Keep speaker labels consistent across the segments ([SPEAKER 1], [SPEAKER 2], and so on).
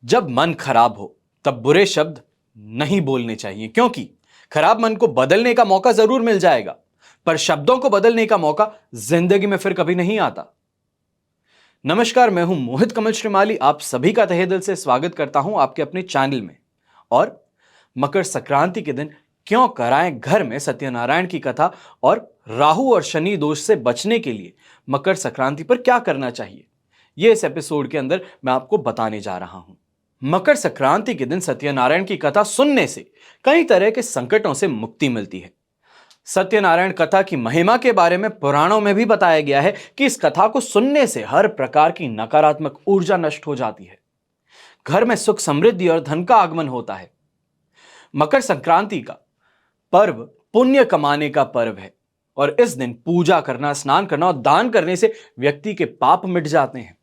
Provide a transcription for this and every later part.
[SPEAKER 1] जब मन खराब हो तब बुरे शब्द नहीं बोलने चाहिए, क्योंकि खराब मन को बदलने का मौका जरूर मिल जाएगा, पर शब्दों को बदलने का मौका जिंदगी में फिर कभी नहीं आता। नमस्कार, मैं हूं मोहित कमल श्रीमाली। आप सभी का तहे दिल से स्वागत करता हूं आपके अपने चैनल में। और मकर संक्रांति के दिन क्यों कराएं घर में सत्यनारायण की कथा, और राहु और शनि दोष से बचने के लिए मकर संक्रांति पर क्या करना चाहिए, यह इस एपिसोड के अंदर मैं आपको बताने जा रहा हूं। मकर संक्रांति के दिन सत्यनारायण की कथा सुनने से कई तरह के संकटों से मुक्ति मिलती है। सत्यनारायण कथा की महिमा के बारे में पुराणों में भी बताया गया है कि इस कथा को सुनने से हर प्रकार की नकारात्मक ऊर्जा नष्ट हो जाती है, घर में सुख समृद्धि और धन का आगमन होता है। मकर संक्रांति का पर्व पुण्य कमाने का पर्व है, और इस दिन पूजा करना, स्नान करना और दान करने से व्यक्ति के पाप मिट जाते हैं।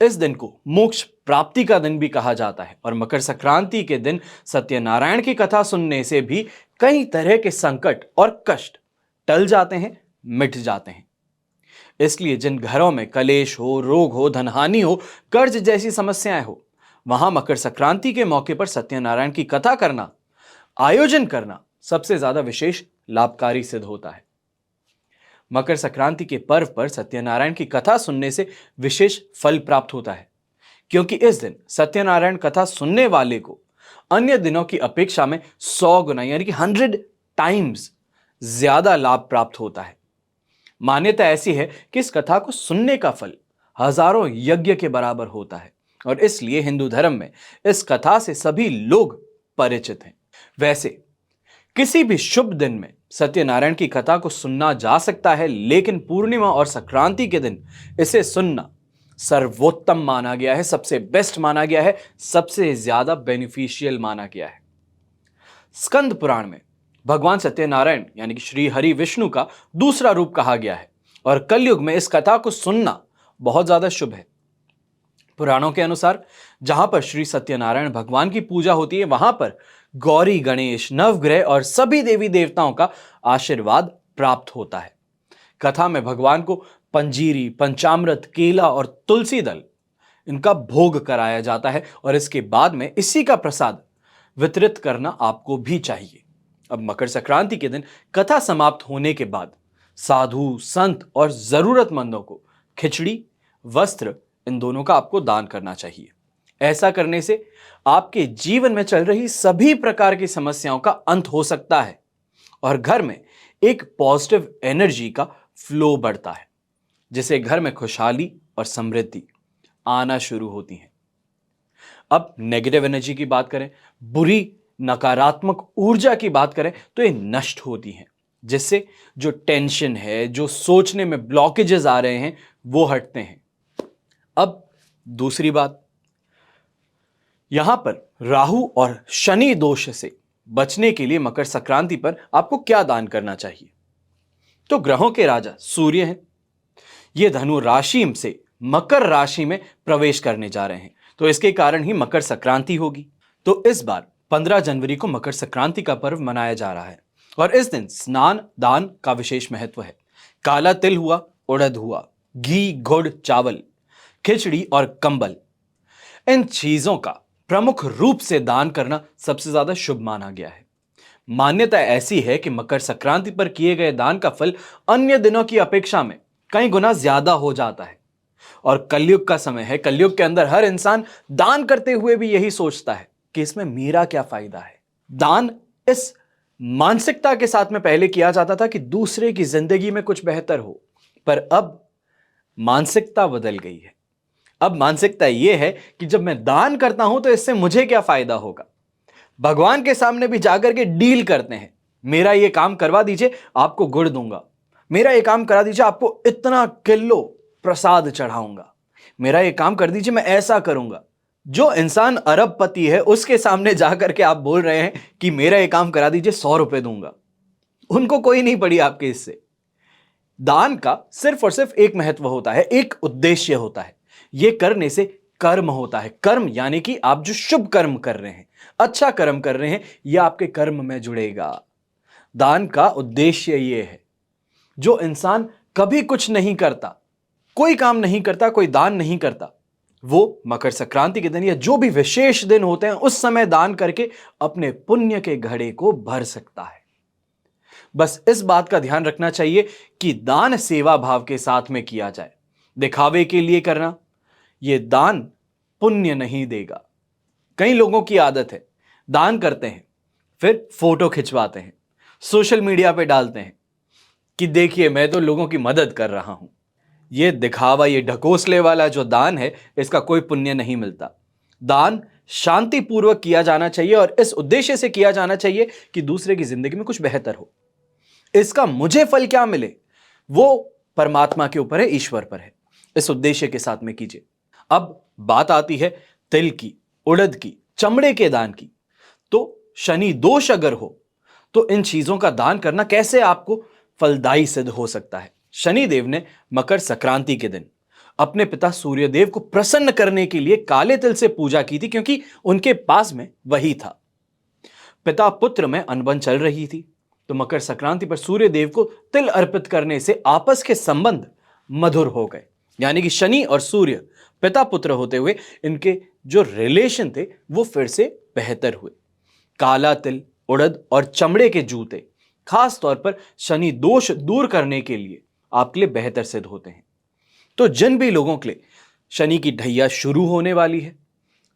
[SPEAKER 1] इस दिन को मोक्ष प्राप्ति का दिन भी कहा जाता है, और मकर संक्रांति के दिन सत्यनारायण की कथा सुनने से भी कई तरह के संकट और कष्ट टल जाते हैं, मिट जाते हैं। इसलिए जिन घरों में कलेश हो, रोग हो, धनहानि हो, कर्ज जैसी समस्याएं हो, वहां मकर संक्रांति के मौके पर सत्यनारायण की कथा करना, आयोजन करना सबसे ज्यादा विशेष लाभकारी सिद्ध होता है। मकर संक्रांति के पर्व पर सत्यनारायण की कथा सुनने से विशेष फल प्राप्त होता है, क्योंकि इस दिन सत्यनारायण कथा सुनने वाले को अन्य दिनों की अपेक्षा में 100 गुना यानी कि 100 टाइम्स ज्यादा लाभ प्राप्त होता है। मान्यता ऐसी है कि इस कथा को सुनने का फल हजारों यज्ञ के बराबर होता है, और इसलिए हिंदू धर्म में इस कथा से सभी लोग परिचित हैं। वैसे किसी भी शुभ दिन में सत्यनारायण की कथा को सुनना जा सकता है, लेकिन पूर्णिमा और संक्रांति के दिन इसे सुनना सर्वोत्तम माना गया है, सबसे बेस्ट माना गया है, सबसे ज्यादा बेनिफिशियल माना गया है। स्कंद पुराण में भगवान सत्यनारायण यानी कि श्री हरि विष्णु का दूसरा रूप कहा गया है, और कलयुग में इस कथा को सुनना बहुत ज्यादा शुभ है। पुराणों के अनुसार जहां पर श्री सत्यनारायण भगवान की पूजा होती है, वहां पर गौरी, गणेश, नवग्रह और सभी देवी देवताओं का आशीर्वाद प्राप्त होता है। कथा में भगवान को पंजीरी, पंचामृत, केला और तुलसी दल इनका भोग कराया जाता है, और इसके बाद में इसी का प्रसाद वितरित करना आपको भी चाहिए। अब मकर संक्रांति के दिन कथा समाप्त होने के बाद साधु, संत और जरूरतमंदों को खिचड़ी, वस्त्र, इन दोनों का आपको दान करना चाहिए। ऐसा करने से आपके जीवन में चल रही सभी प्रकार की समस्याओं का अंत हो सकता है, और घर में एक पॉजिटिव एनर्जी का फ्लो बढ़ता है, जिससे घर में खुशहाली और समृद्धि आना शुरू होती है। अब नेगेटिव एनर्जी की बात करें, बुरी नकारात्मक ऊर्जा की बात करें, तो ये नष्ट होती है, जिससे जो टेंशन है, जो सोचने में ब्लॉकेजेस आ रहे हैं, वो हटते हैं। अब दूसरी बात, यहां पर राहु और शनि दोष से बचने के लिए मकर संक्रांति पर आपको क्या दान करना चाहिए? तो ग्रहों के राजा सूर्य हैं, ये धनु राशि से मकर राशि में प्रवेश करने जा रहे हैं, तो इसके कारण ही मकर संक्रांति होगी। तो इस बार 15 जनवरी को मकर संक्रांति का पर्व मनाया जा रहा है, और इस दिन स्नान दान का विशेष महत्व है। काला तिल हुआ, उड़द हुआ, घी, गुड़, चावल, खिचड़ी और कंबल, इन चीजों का प्रमुख रूप से दान करना सबसे ज्यादा शुभ माना गया है। मान्यता ऐसी है कि मकर संक्रांति पर किए गए दान का फल अन्य दिनों की अपेक्षा में कई गुना ज्यादा हो जाता है, और कलयुग का समय है। कलयुग के अंदर हर इंसान दान करते हुए भी यही सोचता है कि इसमें मेरा क्या फायदा है। दान इस मानसिकता के साथ में पहले किया जाता था कि दूसरे की जिंदगी में कुछ बेहतर हो, पर अब मानसिकता बदल गई है। अब मानसिकता यह है कि जब मैं दान करता हूं तो इससे मुझे क्या फायदा होगा। भगवान के सामने भी जाकर के डील करते हैं, मेरा यह काम करवा दीजिए, आपको गुड़ दूंगा, मेरा यह काम करा दीजिए, आपको इतना किलो प्रसाद चढ़ाऊंगा, मेरा यह काम कर दीजिए, मैं ऐसा करूंगा। जो इंसान अरबपति है, उसके सामने जाकर के आप बोल रहे हैं कि मेरा यह काम करा दीजिए, 100 रुपए दूंगा, उनको कोई नहीं पड़ी आपके इससे। दान का सिर्फ और सिर्फ एक महत्व होता है, एक उद्देश्य होता है, यह करने से कर्म होता है। कर्म यानी कि आप जो शुभ कर्म कर रहे हैं, अच्छा कर्म कर रहे हैं, यह आपके कर्म में जुड़ेगा। दान का उद्देश्य यह है, जो इंसान कभी कुछ नहीं करता, कोई काम नहीं करता, कोई दान नहीं करता, वो मकर संक्रांति के दिन या जो भी विशेष दिन होते हैं उस समय दान करके अपने पुण्य के घड़े को भर सकता है। बस इस बात का ध्यान रखना चाहिए कि दान सेवा भाव के साथ में किया जाए। दिखावे के लिए करना यह दान पुण्य नहीं देगा। कई लोगों की आदत है, दान करते हैं फिर फोटो खिंचवाते हैं, सोशल मीडिया पे डालते हैं कि देखिए मैं तो लोगों की मदद कर रहा हूं। यह दिखावा, यह ढकोसले वाला जो दान है, इसका कोई पुण्य नहीं मिलता। दान शांतिपूर्वक किया जाना चाहिए और इस उद्देश्य से किया जाना चाहिए कि दूसरे की जिंदगी में कुछ बेहतर हो। इसका मुझे फल क्या मिले वो परमात्मा के ऊपर है, ईश्वर पर है। इस उद्देश्य के साथ में कीजिए। अब बात आती है तिल की, उड़द की, चमड़े के दान की। तो शनि दोष अगर हो तो इन चीजों का दान करना कैसे आपको फलदायी सिद्ध हो सकता है। शनिदेव ने मकर संक्रांति के दिन अपने पिता सूर्यदेव को प्रसन्न करने के लिए काले तिल से पूजा की थी, क्योंकि उनके पास में वही था। पिता पुत्र में अनबन चल रही थी, तो मकर संक्रांति पर सूर्यदेव को तिल अर्पित करने से आपस के संबंध मधुर हो गए। यानी कि शनि और सूर्य पिता पुत्र होते हुए इनके जो रिलेशन थे वो फिर से बेहतर हुए। काला तिल, उड़द और चमड़े के जूते खास तौर पर शनि दोष दूर करने के लिए आपके लिए बेहतर सिद्ध होते हैं। तो जिन भी लोगों के लिए शनि की ढैया शुरू होने वाली है,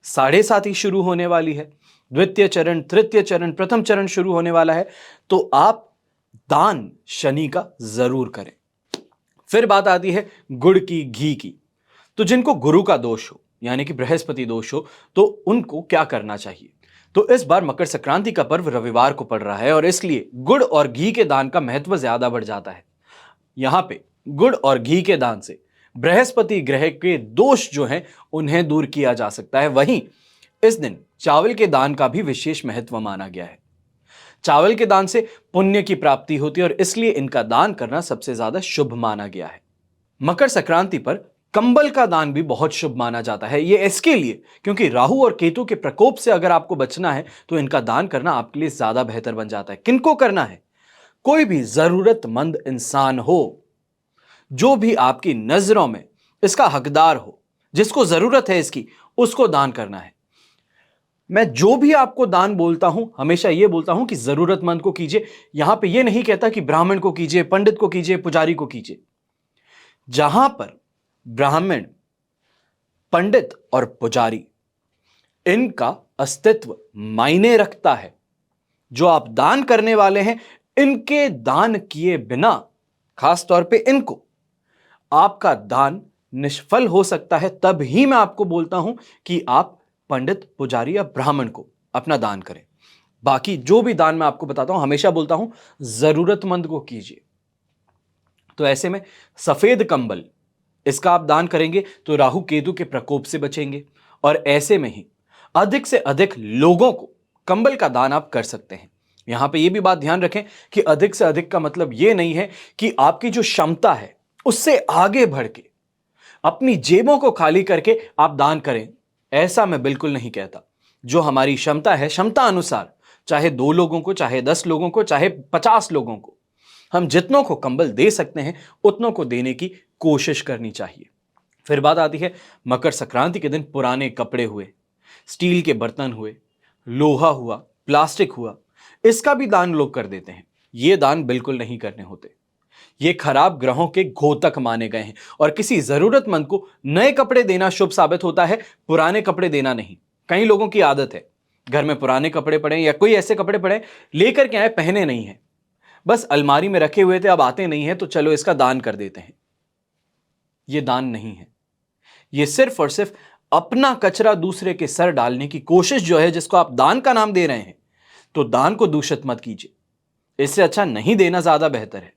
[SPEAKER 1] 7.5 शुरू होने वाली है, द्वितीय चरण, तृतीय चरण, प्रथम चरण शुरू होने वाला है, तो आप दान शनि का जरूर करें। फिर बात आती है गुड़ की, घी की। तो जिनको गुरु का दोष हो यानी कि बृहस्पति दोष हो तो उनको क्या करना चाहिए। तो इस बार मकर संक्रांति का पर्व रविवार को पड़ रहा है और इसलिए गुड़ और घी के दान का महत्व ज्यादा बढ़ जाता है। यहां पे गुड़ और घी के दान से बृहस्पति ग्रह के दोष जो हैं उन्हें दूर किया जा सकता है। वहीं इस दिन चावल के दान का भी विशेष महत्व माना गया है। चावल के दान से पुण्य की प्राप्ति होती है और इसलिए इनका दान करना सबसे ज्यादा शुभ माना गया है। मकर संक्रांति पर कंबल का दान भी बहुत शुभ माना जाता है। यह इसके लिए क्योंकि राहु और केतु के प्रकोप से अगर आपको बचना है तो इनका दान करना आपके लिए ज्यादा बेहतर बन जाता है। किनको करना है? कोई भी जरूरतमंद इंसान हो, जो भी आपकी नजरों में इसका हकदार हो, जिसको जरूरत है इसकी, उसको दान करना है। मैं जो भी आपको दान बोलता हूं हमेशा यह बोलता हूं कि जरूरतमंद को कीजिए। यहां पे यह नहीं कहता कि ब्राह्मण को कीजिए, पंडित को कीजिए, पुजारी को कीजिए। जहां पर ब्राह्मण, पंडित और पुजारी इनका अस्तित्व मायने रखता है, जो आप दान करने वाले हैं इनके दान किए बिना, खास तौर पे इनको, आपका दान निष्फल हो सकता है। तब ही मैं आपको बोलता हूं कि आप पंडित, पुजारी या ब्राह्मण को अपना दान करें। बाकी जो भी दान मैं आपको बताता हूं हमेशा बोलता हूं जरूरतमंद को कीजिए। तो ऐसे में सफेद कंबल, इसका आप दान करेंगे तो राहु केतु के प्रकोप से बचेंगे और ऐसे में ही अधिक से अधिक लोगों को कंबल का दान आप कर सकते हैं। यहां पे ये भी बात ध्यान रखें कि अधिक से अधिक का मतलब ये नहीं है कि आपकी जो क्षमता है उससे आगे बढ़ के अपनी जेबों को खाली करके आप दान करें, ऐसा मैं बिल्कुल नहीं कहता। जो हमारी क्षमता है, क्षमता अनुसार, चाहे 2 लोगों को, चाहे 10 लोगों को, चाहे 50 लोगों को, हम जितनों को कंबल दे सकते हैं उतनों को देने की कोशिश करनी चाहिए। फिर बात आती है मकर संक्रांति के दिन पुराने कपड़े हुए, स्टील के बर्तन हुए, लोहा हुआ, प्लास्टिक हुआ, इसका भी दान लोग कर देते हैं। ये दान बिल्कुल नहीं करने होते। ये खराब ग्रहों के घोतक माने गए हैं और किसी जरूरतमंद को नए कपड़े देना शुभ साबित होता है, पुराने कपड़े देना नहीं। कई लोगों की आदत है घर में पुराने कपड़े पड़े या कोई ऐसे कपड़े पड़े लेकर के आए, पहने नहीं है, बस अलमारी में रखे हुए थे, अब आते नहीं है तो चलो इसका दान कर देते हैं। यह दान नहीं है। यह सिर्फ और सिर्फ अपना कचरा दूसरे के सर डालने की कोशिश जो है, जिसको आप दान का नाम दे रहे हैं, तो दान को दूषित मत कीजिए। इससे अच्छा नहीं देना ज्यादा बेहतर है।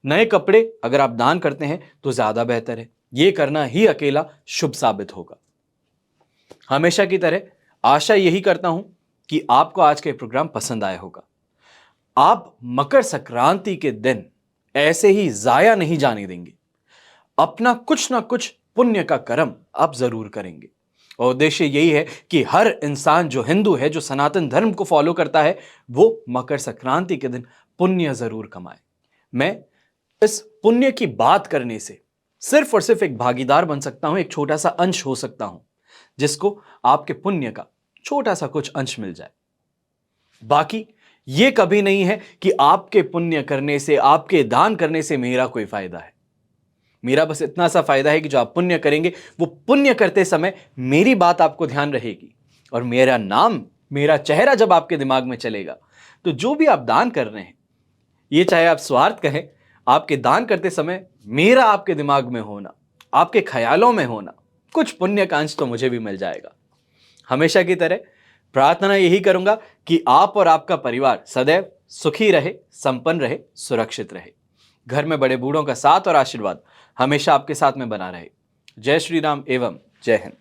[SPEAKER 1] नए कपड़े अगर आप दान करते हैं तो ज्यादा बेहतर है। यह करना ही अकेला शुभ साबित होगा। हमेशा की तरह आशा यही करता हूं कि आपको आज का प्रोग्राम पसंद आया होगा। आप मकर संक्रांति के दिन ऐसे ही जाया नहीं जाने देंगे। अपना कुछ ना कुछ पुण्य का कर्म आप जरूर करेंगे और उद्देश्य यही है कि हर इंसान जो हिंदू है, जो सनातन धर्म को फॉलो करता है, वो मकर संक्रांति के दिन पुण्य जरूर कमाए। मैं इस पुण्य की बात करने से सिर्फ और सिर्फ एक भागीदार बन सकता हूं, एक छोटा सा अंश हो सकता हूं जिसको आपके पुण्य का छोटा सा कुछ अंश मिल जाए। बाकी यह कभी नहीं है कि आपके पुण्य करने से, आपके दान करने से मेरा कोई फायदा है। मेरा बस इतना सा फायदा है कि जो आप पुण्य करेंगे वो पुण्य करते समय मेरी बात आपको ध्यान रहेगी और मेरा नाम, मेरा चेहरा जब आपके दिमाग में चलेगा तो जो भी आप दान कर रहे हैं, ये चाहे आप स्वार्थ कहें, आपके दान करते समय मेरा आपके दिमाग में होना, आपके ख्यालों में होना, कुछ पुण्य का अंश तो मुझे भी मिल जाएगा। हमेशा की तरह प्रार्थना यही करूंगा कि आप और आपका परिवार सदैव सुखी रहे, संपन्न रहे, सुरक्षित रहे। घर में बड़े बूढ़ों का साथ और आशीर्वाद हमेशा आपके साथ में बना रहे। जय श्री राम एवं जय हिंद।